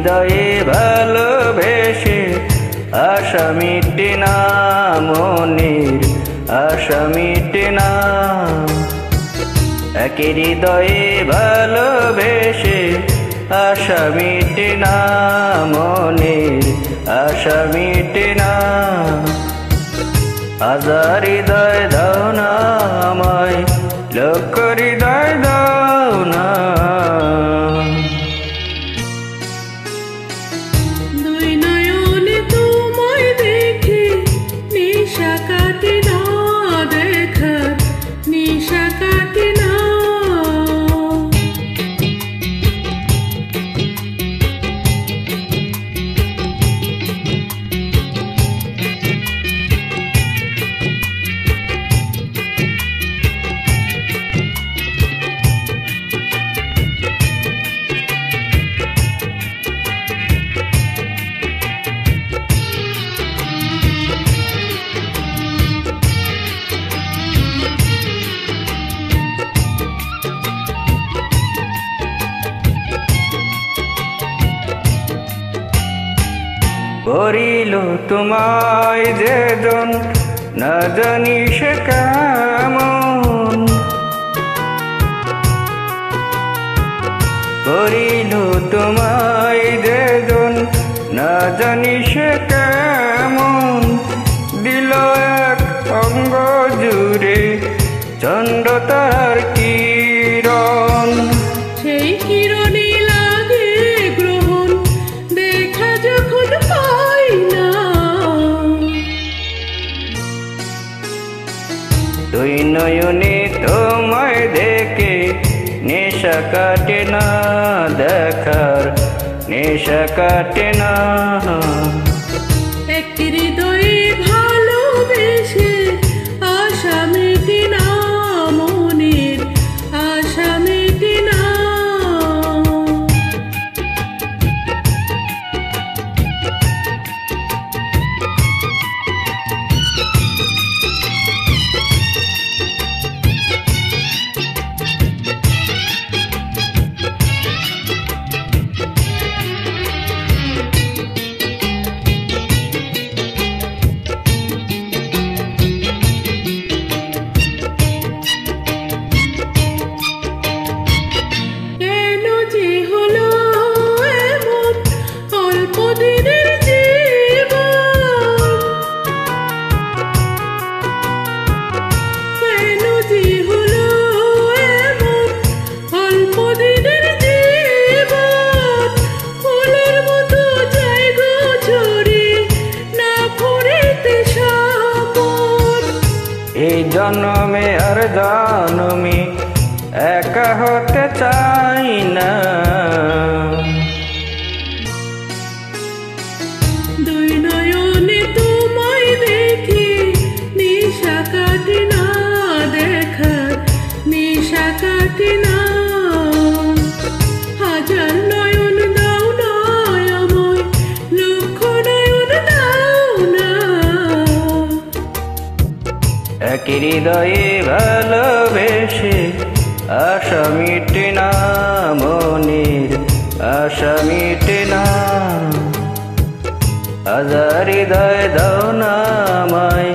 হৃদয়ে ভালোবেসে আশা মিটে না, মনের আশা মিটে না। এক হৃদয়ে ভালোবেসে আশা মিটে না, মনের আশা মিটে না। হাজার হৃদয় দাও না আমায়, লক্ষ হৃদয় দাও না। দুই নয়নে তোমায় দেখে নেশা কাটে না, দেখার নেশা কাটে না। করিল তোমায় যেজন না জানি সে কেমন, করিল তোমায় যেজন না জানি সে কেমন। দিল এক অঙ্গ জুড়ে চন্দ্র তার কিরণ, সেই কিরণে লাগে গ্রহণ, দেখা যখন পাই না। দুই নয়নে তোমায় দেখে নেশা কাটে না, দেখার নেশা কাটে না। এক হৃদয়ে ভালোবেসে আশা মেটে না, মনের আশা মেটে না। এই জন্মে আর জন্মে একা হতে চাই না। দুই নয়নে তোমায় দেখে নেশা কাটে না, দেখার নেশা কাটে না। হাজার নয়ন দাও না আমায়, লক্ষ নয়ন দাও না। এক হৃদয়ে ভালোবেসে আশা মিটে না, মনের আশা মিটে না। হাজার হৃদয় দাও না আমায়,